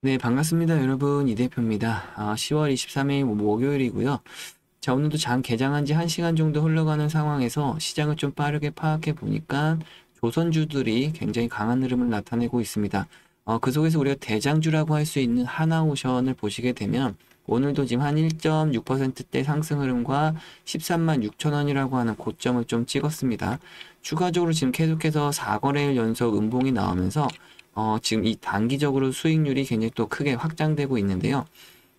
네, 반갑습니다, 여러분. 이 대표입니다. 10월 23일 목요일이고요. 자, 오늘도 장 개장한 지 1시간 정도 흘러가는 상황에서 시장을 좀 빠르게 파악해 보니까 조선주들이 굉장히 강한 흐름을 나타내고 있습니다. 그 속에서 우리가 대장주라고 할 수 있는 하나오션을 보시게 되면 오늘도 지금 한 1.6%대 상승 흐름과 13만 6천 원이라고 하는 고점을 좀 찍었습니다. 추가적으로 지금 계속해서 4거래일 연속 음봉이 나오면서 지금 이 단기적으로 수익률이 굉장히 또 크게 확장되고 있는데요.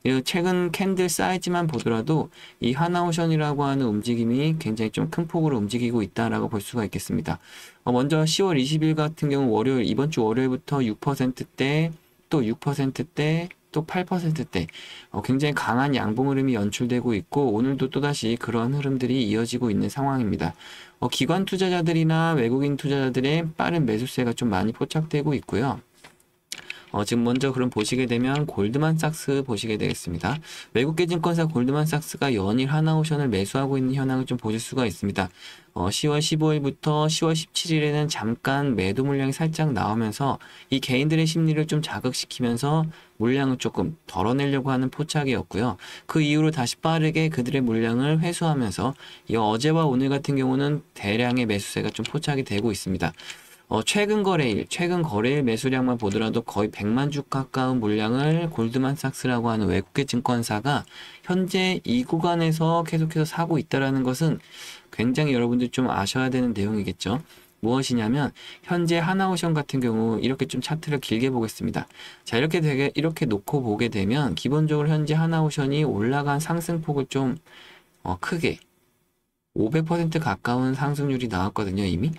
이 최근 캔들 사이즈만 보더라도 이 하나오션이라고 하는 움직임이 굉장히 좀 큰 폭으로 움직이고 있다라고 볼 수가 있겠습니다. 먼저 10월 20일 같은 경우 월요일, 이번 주 월요일부터 6%대, 또 6%대, 또 8%대 굉장히 강한 양봉 흐름이 연출되고 있고 오늘도 또다시 그러한 흐름들이 이어지고 있는 상황입니다. 기관 투자자들이나 외국인 투자자들의 빠른 매수세가 좀 많이 포착되고 있고요. 지금 먼저 그럼 보시게 되면 골드만삭스 보시게 되겠습니다. 외국계 증권사 골드만삭스가 연일 하나오션을 매수하고 있는 현황을 좀 보실 수가 있습니다. 10월 15일부터 10월 17일에는 잠깐 매도 물량이 살짝 나오면서 이 개인들의 심리를 좀 자극시키면서 물량을 조금 덜어내려고 하는 포착이었고요. 그 이후로 다시 빠르게 그들의 물량을 회수하면서 이 어제와 오늘 같은 경우는 대량의 매수세가 좀 포착이 되고 있습니다. 최근 거래일 매수량만 보더라도 거의 100만 주 가까운 물량을 골드만삭스라고 하는 외국계 증권사가 현재 이 구간에서 계속해서 사고 있다는 것은 굉장히 여러분들 좀 아셔야 되는 내용이겠죠. 무엇이냐면 현재 하나오션 같은 경우 이렇게 좀 차트를 길게 보겠습니다. 자, 이렇게 놓고 보게 되면 기본적으로 현재 하나오션이 올라간 상승폭을 좀 크게 500% 가까운 상승률이 나왔거든요, 이미.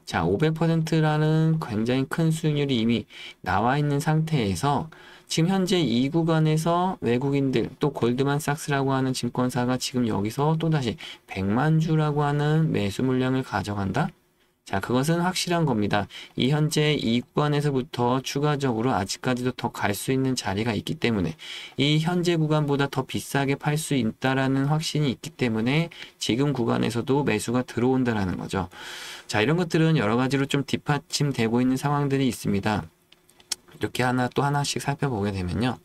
자, 500%라는 굉장히 큰 수익률이 이미 나와 있는 상태에서 지금 현재 이 구간에서 외국인들 또 골드만삭스라고 하는 증권사가 지금 여기서 또다시 100만 주라고 하는 매수 물량을 가져간다? 자, 그것은 확실한 겁니다. 이 현재 이 구간에서부터 추가적으로 아직까지도 더 갈 수 있는 자리가 있기 때문에 이 현재 구간보다 더 비싸게 팔 수 있다라는 확신이 있기 때문에 지금 구간에서도 매수가 들어온다라는 거죠. 자, 이런 것들은 여러 가지로 좀 뒷받침되고 있는 상황들이 있습니다. 이렇게 하나 또 하나씩 살펴보게 되면요.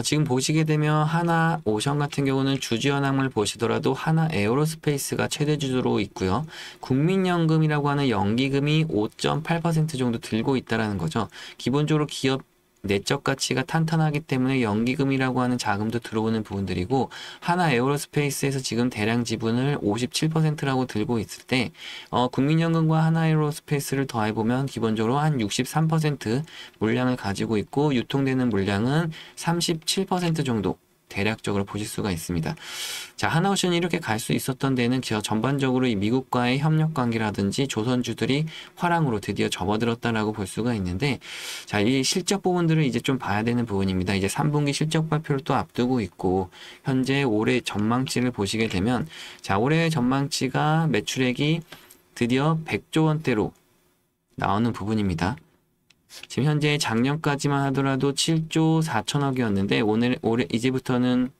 지금 보시게 되면 하나오션 같은 경우는 주주 현황을 보시더라도 하나 에어로스페이스가 최대 주주로 있고요. 국민연금이라고 하는 연기금이 5.8% 정도 들고 있다라는 거죠. 기본적으로 기업 내적 가치가 탄탄하기 때문에 연기금이라고 하는 자금도 들어오는 부분들이고 하나 에어로스페이스에서 지금 대량 지분을 57%라고 들고 있을 때 국민연금과 하나 에어로스페이스를 더해보면 기본적으로 한 63% 물량을 가지고 있고 유통되는 물량은 37% 정도 대략적으로 보실 수가 있습니다. 자, 하나오션이 이렇게 갈 수 있었던 데는 전반적으로 이 미국과의 협력 관계라든지 조선주들이 화랑으로 드디어 접어들었다라고 볼 수가 있는데, 자, 이 실적 부분들을 이제 좀 봐야 되는 부분입니다. 이제 3분기 실적 발표를 또 앞두고 있고, 현재 올해 전망치를 보시게 되면, 자, 올해 전망치가 매출액이 드디어 100조 원대로 나오는 부분입니다. 지금 현재 작년까지만 하더라도 7조 4천억이었는데 올해 이제부터는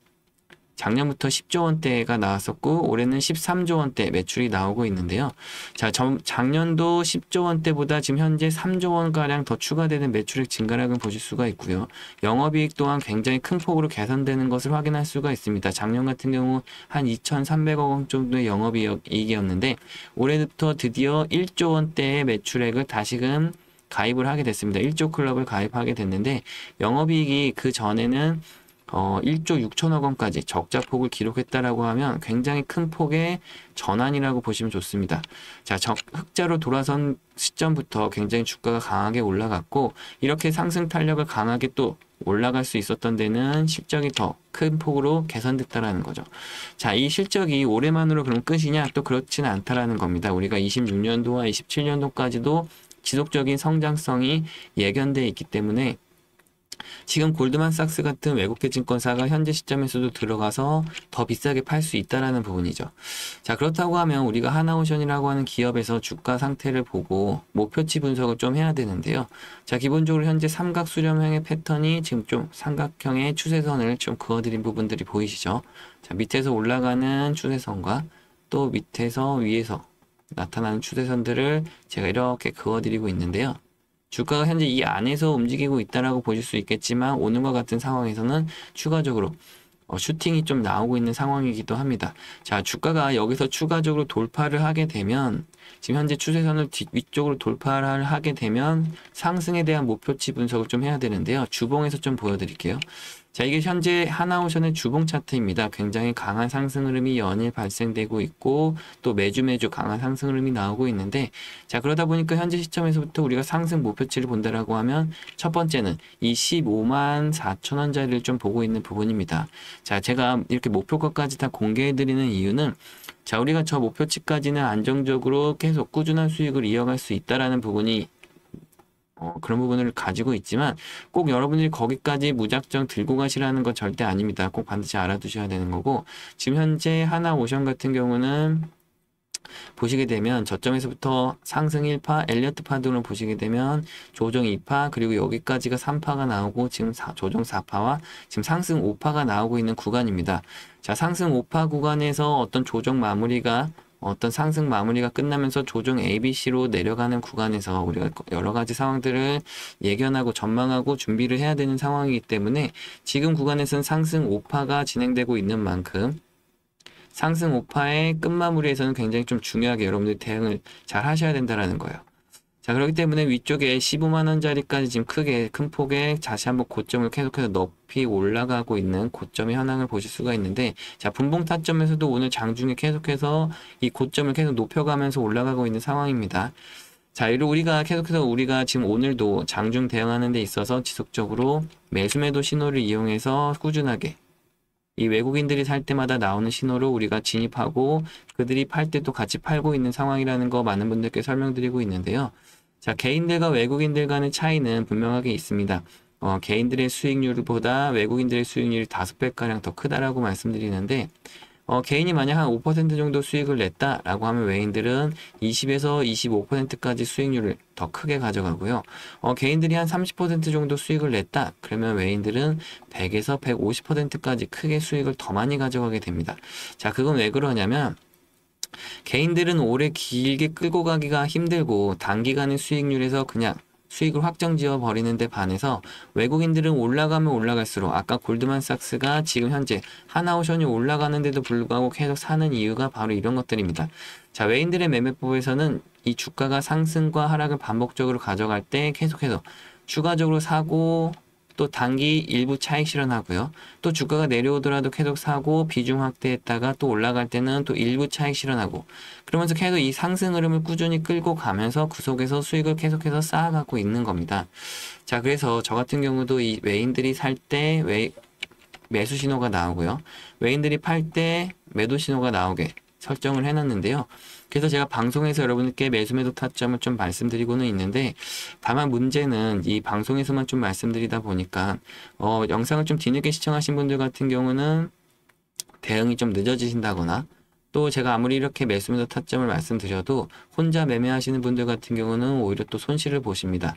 작년부터 10조 원대가 나왔었고 올해는 13조 원대 매출이 나오고 있는데요. 자, 작년도 10조 원대보다 지금 현재 3조 원가량 더 추가되는 매출액 증가량을 보실 수가 있고요. 영업이익 또한 굉장히 큰 폭으로 개선되는 것을 확인할 수가 있습니다. 작년 같은 경우 한 2,300억 원 정도의 영업이익이었는데 올해부터 드디어 1조 원대의 매출액을 다시금 가입을 하게 됐습니다. 1조 클럽을 가입하게 됐는데 영업이익이 그 전에는 1조 6천억 원까지 적자폭을 기록했다라고 하면 굉장히 큰 폭의 전환이라고 보시면 좋습니다. 자, 흑자로 돌아선 시점부터 굉장히 주가가 강하게 올라갔고 이렇게 상승 탄력을 강하게 또 올라갈 수 있었던 데는 실적이 더 큰 폭으로 개선됐다라는 거죠. 자, 이 실적이 올해만으로 그럼 끝이냐? 또 그렇지는 않다라는 겁니다. 우리가 26년도와 27년도까지도 지속적인 성장성이 예견되어 있기 때문에 지금 골드만삭스 같은 외국계 증권사가 현재 시점에서도 들어가서 더 비싸게 팔 수 있다라는 부분이죠. 자, 그렇다고 하면 우리가 하나오션이라고 하는 기업에서 주가 상태를 보고 목표치 분석을 좀 해야 되는데요. 자, 기본적으로 현재 삼각 수렴형의 패턴이 지금 좀 삼각형의 추세선을 좀 그어드린 부분들이 보이시죠? 자, 밑에서 올라가는 추세선과 또 밑에서 위에서 나타나는 추세선들을 제가 이렇게 그어드리고 있는데요. 주가가 현재 이 안에서 움직이고 있다라고 보실 수 있겠지만 오늘과 같은 상황에서는 추가적으로 슈팅이 좀 나오고 있는 상황이기도 합니다. 자, 주가가 여기서 추가적으로 돌파를 하게 되면 지금 현재 추세선을 위쪽으로 돌파를 하게 되면 상승에 대한 목표치 분석을 좀 해야 되는데요. 주봉에서 좀 보여드릴게요. 자, 이게 현재 하나오션의 주봉 차트입니다. 굉장히 강한 상승 흐름이 연일 발생되고 있고 또 매주 강한 상승 흐름이 나오고 있는데, 자, 그러다 보니까 현재 시점에서부터 우리가 상승 목표치를 본다라고 하면 첫 번째는 이 15만 4천 원짜리를 좀 보고 있는 부분입니다. 자, 제가 이렇게 목표가까지 다 공개해 드리는 이유는, 자, 우리가 저 목표치까지는 안정적으로 계속 꾸준한 수익을 이어갈 수 있다라는 부분이 그런 부분을 가지고 있지만 꼭 여러분들이 거기까지 무작정 들고 가시라는 건 절대 아닙니다. 꼭 반드시 알아두셔야 되는 거고, 지금 현재 하나오션 같은 경우는 보시게 되면 저점에서부터 상승 1파, 엘리어트 파 등을 보시게 되면 조정 2파, 그리고 여기까지가 3파가 나오고 지금 조정 4파와 지금 상승 5파가 나오고 있는 구간입니다. 자, 상승 5파 구간에서 어떤 조정 마무리가 어떤 상승 마무리가 끝나면서 조정 ABC로 내려가는 구간에서 우리가 여러 가지 상황들을 예견하고 전망하고 준비를 해야 되는 상황이기 때문에 지금 구간에서는 상승 5파가 진행되고 있는 만큼 상승 5파의 끝마무리에서는 굉장히 좀 중요하게 여러분들이 대응을 잘 하셔야 된다는 거예요. 자, 그렇기 때문에 위쪽에 15만 원짜리까지 지금 크게 큰 폭의 다시 한번 고점을 계속해서 높이 올라가고 있는 고점의 현황을 보실 수가 있는데, 자, 분봉 타점에서도 오늘 장중에 계속해서 이 고점을 계속 높여가면서 올라가고 있는 상황입니다. 자, 이로 우리가 계속해서 지금 오늘도 장중 대응하는 데 있어서 지속적으로 매수매도 신호를 이용해서 꾸준하게 이 외국인들이 살 때마다 나오는 신호로 우리가 진입하고 그들이 팔 때도 같이 팔고 있는 상황이라는 거 많은 분들께 설명드리고 있는데요. 자, 개인들과 외국인들 간의 차이는 분명하게 있습니다. 개인들의 수익률보다 외국인들의 수익률이 5배가량 더 크다라고 말씀드리는데, 개인이 만약 한 5% 정도 수익을 냈다라고 하면 외인들은 20에서 25%까지 수익률을 더 크게 가져가고요. 개인들이 한 30% 정도 수익을 냈다 그러면 외인들은 100에서 150%까지 크게 수익을 더 많이 가져가게 됩니다. 자, 그건 왜 그러냐면 개인들은 오래 길게 끌고 가기가 힘들고 단기간의 수익률에서 그냥 수익을 확정지어 버리는데 반해서 외국인들은 올라가면 올라갈수록 아까 골드만삭스가 지금 현재 하나오션이 올라가는데도 불구하고 계속 사는 이유가 바로 이런 것들입니다. 자, 외인들의 매매법에서는 이 주가가 상승과 하락을 반복적으로 가져갈 때 계속해서 추가적으로 사고 또 단기 일부 차익 실현하고요. 또 주가가 내려오더라도 계속 사고 비중 확대했다가 또 올라갈 때는 또 일부 차익 실현하고 그러면서 계속 이 상승 흐름을 꾸준히 끌고 가면서 그 속에서 수익을 계속해서 쌓아가고 있는 겁니다. 자, 그래서 저 같은 경우도 이 외인들이 살 때 매수 신호가 나오고요. 외인들이 팔 때 매도 신호가 나오게 설정을 해놨는데요. 그래서 제가 방송에서 여러분께 매수매도 타점을 좀 말씀드리고는 있는데, 다만 문제는 이 방송에서만 좀 말씀드리다 보니까 영상을 좀 뒤늦게 시청하신 분들 같은 경우는 대응이 좀 늦어지신다거나 또 제가 아무리 이렇게 매수매도 타점을 말씀드려도 혼자 매매하시는 분들 같은 경우는 오히려 또 손실을 보십니다.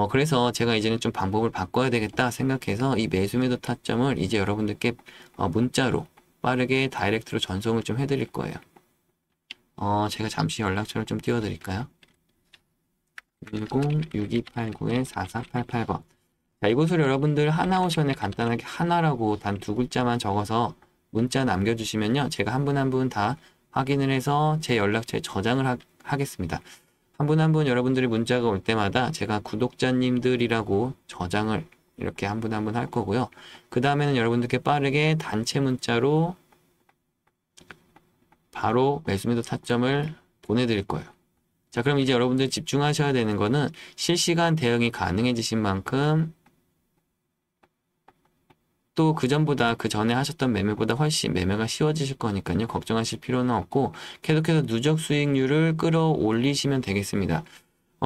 그래서 제가 이제는 좀 방법을 바꿔야 되겠다 생각해서 이 매수매도 타점을 이제 여러분들께 문자로 빠르게 다이렉트로 전송을 좀 해드릴 거예요. 제가 잠시 연락처를 좀 띄워드릴까요? 10-6289-4488번. 자, 이곳으로 여러분들 하나오션에 간단하게 하나라고 단 2글자만 적어서 문자 남겨주시면요. 제가 한 분 한 분 다 확인을 해서 제 연락처에 저장을 하겠습니다. 한 분 한 분 여러분들의 문자가 올 때마다 제가 구독자님들이라고 저장을 이렇게 한 분 한 분 할 거고요. 그 다음에는 여러분들께 빠르게 단체 문자로 바로 매수매도 타점을 보내드릴 거예요. 자, 그럼 이제 여러분들 집중하셔야 되는 거는 실시간 대응이 가능해지신 만큼 또 그전보다 그 전에 하셨던 매매보다 훨씬 매매가 쉬워지실 거니까요. 걱정하실 필요는 없고 계속해서 누적 수익률을 끌어올리시면 되겠습니다.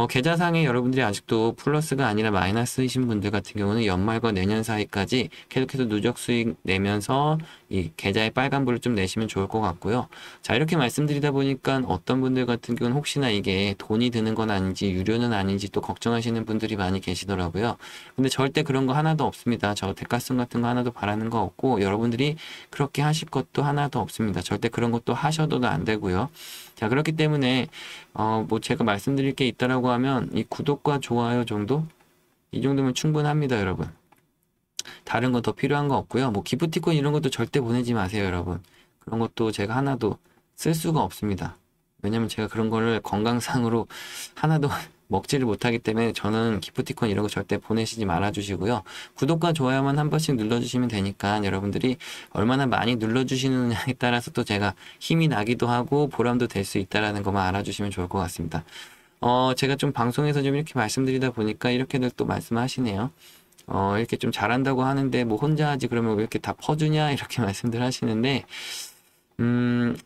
계좌상에 여러분들이 아직도 플러스가 아니라 마이너스이신 분들 같은 경우는 연말과 내년 사이까지 계속해서 누적 수익 내면서 이 계좌에 빨간불을 좀 내시면 좋을 것 같고요. 자, 이렇게 말씀드리다 보니까 어떤 분들 같은 경우는 혹시나 이게 돈이 드는 건 아닌지 유료는 아닌지 또 걱정하시는 분들이 많이 계시더라고요. 근데 절대 그런 거 하나도 없습니다. 저 대가성 같은 거 하나도 바라는 거 없고 여러분들이 그렇게 하실 것도 하나도 없습니다. 절대 그런 것도 하셔도 안 되고요. 자, 그렇기 때문에 뭐 제가 말씀드릴 게 있다라고 하면 이 구독과 좋아요 정도? 이 정도면 충분합니다, 여러분. 다른 건 더 필요한 거 없고요. 뭐 기프티콘 이런 것도 절대 보내지 마세요, 여러분. 그런 것도 제가 하나도 쓸 수가 없습니다. 왜냐면 제가 그런 거를 건강상으로 하나도 먹지를 못하기 때문에 저는 기프티콘 이런 거 절대 보내시지 말아 주시고요. 구독과 좋아요만 한 번씩 눌러주시면 되니까 여러분들이 얼마나 많이 눌러주시느냐에 따라서 또 제가 힘이 나기도 하고 보람도 될 수 있다라는 것만 알아주시면 좋을 것 같습니다. 제가 좀 방송에서 좀 이렇게 말씀드리다 보니까 이렇게들 또 말씀하시네요. 이렇게 좀 잘한다고 하는데 뭐 혼자 하지 그러면 왜 이렇게 다 퍼주냐 이렇게 말씀들 하시는데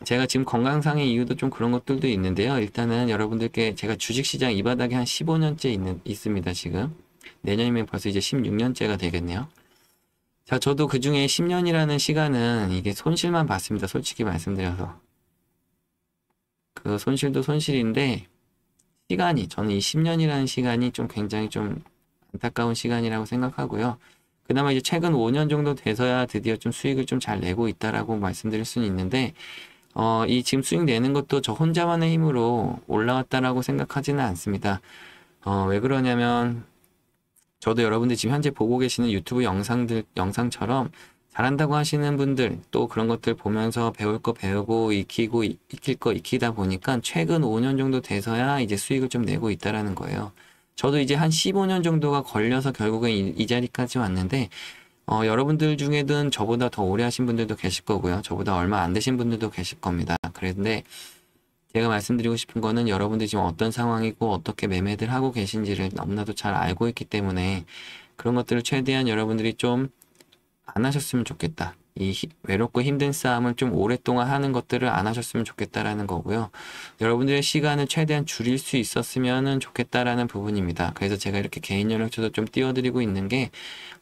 제가 지금 건강상의 이유도 좀 그런 것들도 있는데요. 일단은 여러분들께 제가 주식시장 이 바닥에 한 15년째 있습니다, 지금. 내년이면 벌써 이제 16년째가 되겠네요. 자, 저도 그 중에 10년이라는 시간은 이게 손실만 봤습니다, 솔직히 말씀드려서. 그 손실도 손실인데, 저는 이 10년이라는 시간이 좀 굉장히 좀 안타까운 시간이라고 생각하고요. 그나마 이제 최근 5년 정도 돼서야 드디어 좀 수익을 좀 잘 내고 있다라고 말씀드릴 수는 있는데, 이 지금 수익 내는 것도 저 혼자만의 힘으로 올라왔다라고 생각하지는 않습니다. 왜 그러냐면, 저도 여러분들 지금 현재 보고 계시는 유튜브 영상처럼 잘한다고 하시는 분들, 또 그런 것들 보면서 배울 거 배우고, 익힐 거 익히다 보니까 최근 5년 정도 돼서야 이제 수익을 좀 내고 있다라는 거예요. 저도 이제 한 15년 정도가 걸려서 결국엔 이 자리까지 왔는데, 여러분들 중에는 저보다 더 오래 하신 분들도 계실 거고요. 저보다 얼마 안 되신 분들도 계실 겁니다. 그런데 제가 말씀드리고 싶은 거는 여러분들이 지금 어떤 상황이고 어떻게 매매들 하고 계신지를 너무나도 잘 알고 있기 때문에 그런 것들을 최대한 여러분들이 좀 안 하셨으면 좋겠다. 외롭고 힘든 싸움을 좀 오랫동안 하는 것들을 안 하셨으면 좋겠다라는 거고요. 여러분들의 시간을 최대한 줄일 수 있었으면 좋겠다라는 부분입니다. 그래서 제가 이렇게 개인 연락처도 좀 띄워드리고 있는 게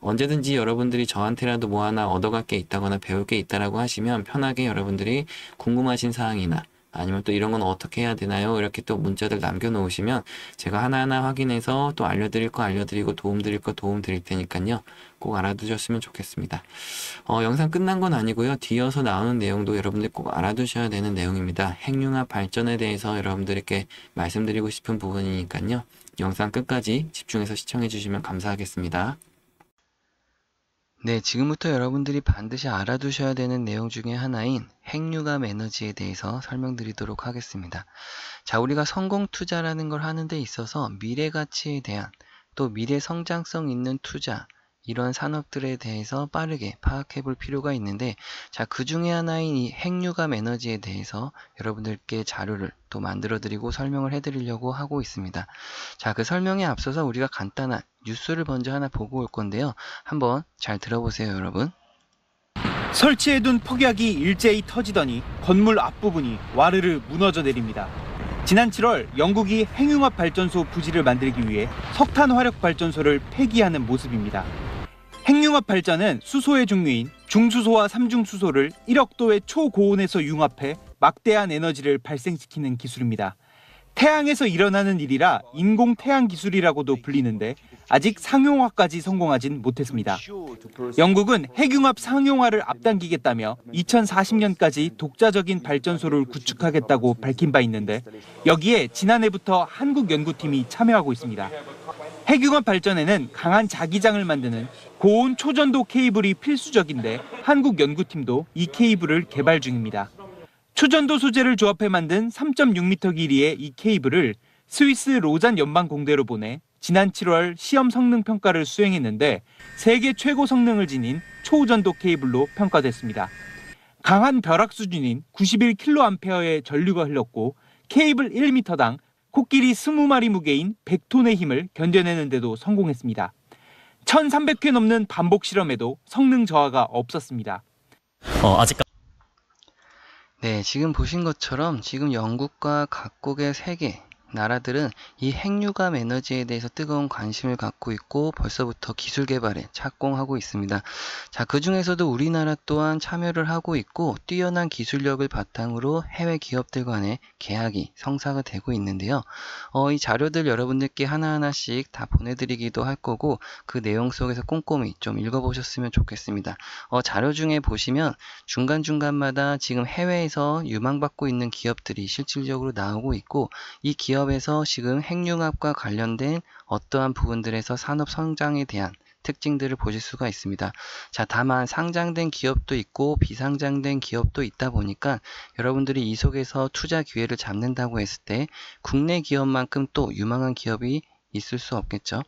언제든지 여러분들이 저한테라도 뭐 하나 얻어갈 게 있다거나 배울 게 있다라고 하시면 편하게 여러분들이 궁금하신 사항이나 아니면 또 이런 건 어떻게 해야 되나요? 이렇게 또 문자들 남겨놓으시면 제가 하나하나 확인해서 또 알려드릴 거 알려드리고 도움드릴 거 도움드릴 테니까요. 꼭 알아두셨으면 좋겠습니다. 영상 끝난 건 아니고요. 뒤어서 나오는 내용도 여러분들 꼭 알아두셔야 되는 내용입니다. 핵융합 발전에 대해서 여러분들께 말씀드리고 싶은 부분이니까요. 영상 끝까지 집중해서 시청해 주시면 감사하겠습니다. 네, 지금부터 여러분들이 반드시 알아두셔야 되는 내용 중에 하나인 핵융합 에너지에 대해서 설명드리도록 하겠습니다. 자, 우리가 성공 투자라는 걸 하는 데 있어서 미래 가치에 대한 또 미래 성장성 있는 투자 이런 산업들에 대해서 빠르게 파악해 볼 필요가 있는데 자, 그 중에 하나인 이 핵융합 에너지에 대해서 여러분들께 자료를 또 만들어 드리고 설명을 해 드리려고 하고 있습니다. 자, 그 설명에 앞서서 우리가 간단한 뉴스를 먼저 하나 보고 올 건데요. 한번 잘 들어보세요, 여러분. 설치해둔 폭약이 일제히 터지더니 건물 앞부분이 와르르 무너져 내립니다. 지난 7월 영국이 핵융합 발전소 부지를 만들기 위해 석탄 화력 발전소를 폐기하는 모습입니다. 핵융합 발전은 수소의 종류인 중수소와 삼중수소를 1억 도의 초고온에서 융합해 막대한 에너지를 발생시키는 기술입니다. 태양에서 일어나는 일이라 인공 태양 기술이라고도 불리는데 아직 상용화까지 성공하진 못했습니다. 영국은 핵융합 상용화를 앞당기겠다며 2040년까지 독자적인 발전소를 구축하겠다고 밝힌 바 있는데 여기에 지난해부터 한국 연구팀이 참여하고 있습니다. 핵융합 발전에는 강한 자기장을 만드는 고온 초전도 케이블이 필수적인데 한국 연구팀도 이 케이블을 개발 중입니다. 초전도 소재를 조합해 만든 3.6m 길이의 이 케이블을 스위스 로잔 연방공대로 보내 지난 7월 시험 성능 평가를 수행했는데 세계 최고 성능을 지닌 초전도 케이블로 평가됐습니다. 강한 벼락 수준인 91kA의 전류가 흘렀고 케이블 1m당 코끼리 20마리 무게인 100톤의 힘을 견뎌내는 데도 성공했습니다. 1300회 넘는 반복 실험에도 성능 저하가 없었습니다. 네, 지금 보신 것처럼 지금 영국과 각국의 세계 나라들은 이 핵융합 에너지에 대해서 뜨거운 관심을 갖고 있고 벌써부터 기술 개발에 착공하고 있습니다. 자, 그 중에서도 우리나라 또한 참여를 하고 있고 뛰어난 기술력을 바탕으로 해외 기업들 간의 계약이 성사가 되고 있는데요. 이 자료들 여러분들께 하나하나씩 다 보내드리기도 할 거고 그 내용 속에서 꼼꼼히 좀 읽어보셨으면 좋겠습니다. 자료 중에 보시면 중간중간마다 지금 해외에서 유망받고 있는 기업들이 실질적으로 나오고 있고 이 기업에서 지금 핵융합과 관련된 어떠한 부분들에서 산업 성장에 대한 특징들을 보실 수가 있습니다. 자, 다만 상장된 기업도 있고 비상장된 기업도 있다 보니까 여러분들이 이 속에서 투자 기회를 잡는다고 했을 때 국내 기업만큼 또 유망한 기업이 있을 수 없겠죠.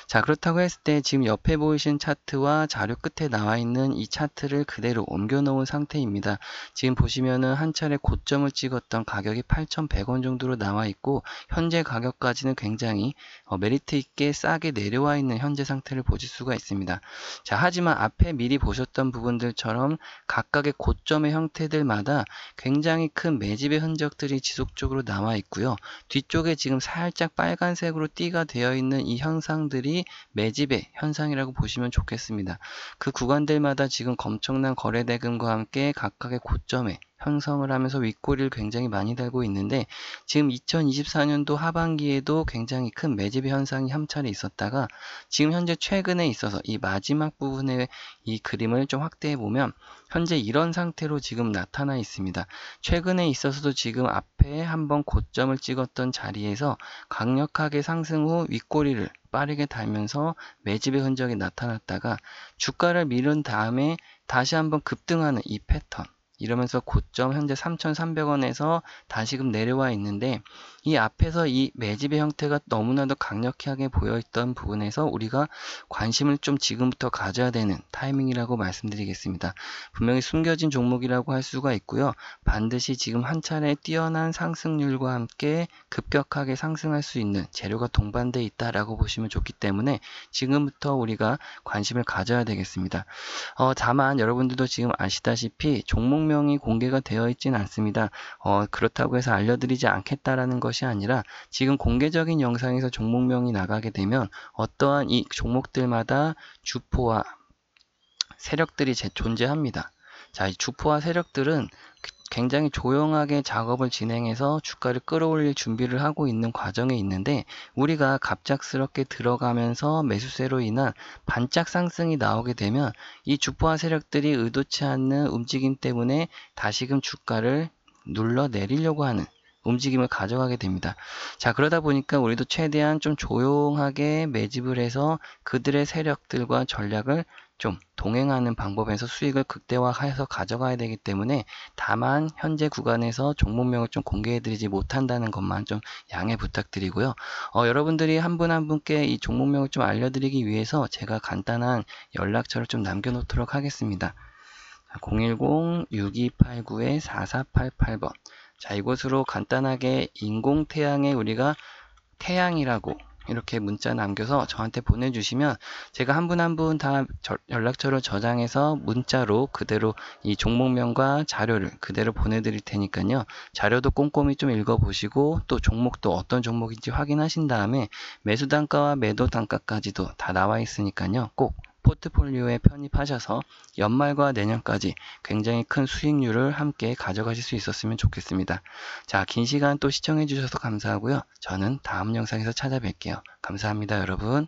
자, 그렇다고 했을 때 지금 옆에 보이신 차트와 자료 끝에 나와 있는 이 차트를 그대로 옮겨 놓은 상태입니다. 지금 보시면은 한 차례 고점을 찍었던 가격이 8,100원 정도로 나와 있고 현재 가격까지는 굉장히 메리트 있게 싸게 내려와 있는 현재 상태를 보실 수가 있습니다. 자, 하지만 앞에 미리 보셨던 부분들처럼 각각의 고점의 형태들마다 굉장히 큰 매집의 흔적들이 지속적으로 나와 있고요. 뒤쪽에 지금 살짝 빨간색으로 띠가 되어 있는 이 현상들이 매집의 현상이라고 보시면 좋겠습니다. 그 구간들마다 지금 엄청난 거래 대금과 함께 각각의 고점에 형성을 하면서 윗꼬리를 굉장히 많이 달고 있는데 지금 2024년도 하반기에도 굉장히 큰 매집의 현상이 한 차례 있었다가 지금 현재 최근에 있어서 이 마지막 부분의 이 그림을 좀 확대해 보면 현재 이런 상태로 지금 나타나 있습니다. 최근에 있어서도 지금 앞에 한번 고점을 찍었던 자리에서 강력하게 상승 후 윗꼬리를 빠르게 달면서 매집의 흔적이 나타났다가 주가를 밀은 다음에 다시 한번 급등하는 이 패턴, 이러면서 고점 현재 3,300원에서 다시금 내려와 있는데 이 앞에서 이 매집의 형태가 너무나도 강력하게 보여있던 부분에서 우리가 관심을 좀 지금부터 가져야 되는 타이밍이라고 말씀드리겠습니다. 분명히 숨겨진 종목이라고 할 수가 있고요. 반드시 지금 한 차례 뛰어난 상승률과 함께 급격하게 상승할 수 있는 재료가 동반되어 있다라고 보시면 좋기 때문에 지금부터 우리가 관심을 가져야 되겠습니다. 다만 여러분들도 지금 아시다시피 종목명이 공개가 되어 있지는 않습니다. 그렇다고 해서 알려드리지 않겠다라는 것이 아니라 지금 공개적인 영상에서 종목명이 나가게 되면 어떠한 이 종목들마다 주포와 세력들이 존재합니다. 자, 이 주포와 세력들은 굉장히 조용하게 작업을 진행해서 주가를 끌어올릴 준비를 하고 있는 과정에 있는데 우리가 갑작스럽게 들어가면서 매수세로 인한 반짝 상승이 나오게 되면 이 주포와 세력들이 의도치 않는 움직임 때문에 다시금 주가를 눌러 내리려고 하는 움직임을 가져가게 됩니다. 자, 그러다 보니까 우리도 최대한 좀 조용하게 매집을 해서 그들의 세력들과 전략을 좀 동행하는 방법에서 수익을 극대화해서 가져가야 되기 때문에 다만 현재 구간에서 종목명을 좀 공개해드리지 못한다는 것만 좀 양해 부탁드리고요. 여러분들이 한 분 한 분께 이 종목명을 좀 알려드리기 위해서 제가 간단한 연락처를 좀 남겨놓도록 하겠습니다. 010-6289-4488번. 자, 이곳으로 간단하게 인공태양에 우리가 태양이라고 이렇게 문자 남겨서 저한테 보내주시면 제가 한 분 한 분 다 연락처를 저장해서 문자로 그대로 이 종목명과 자료를 그대로 보내드릴 테니까요. 자료도 꼼꼼히 좀 읽어보시고 또 종목도 어떤 종목인지 확인하신 다음에 매수 단가와 매도 단가까지도 다 나와 있으니까요. 꼭 포트폴리오에 편입하셔서 연말과 내년까지 굉장히 큰 수익률을 함께 가져가실 수 있었으면 좋겠습니다. 자, 긴 시간 또 시청해 주셔서 감사하고요. 저는 다음 영상에서 찾아뵐게요. 감사합니다, 여러분.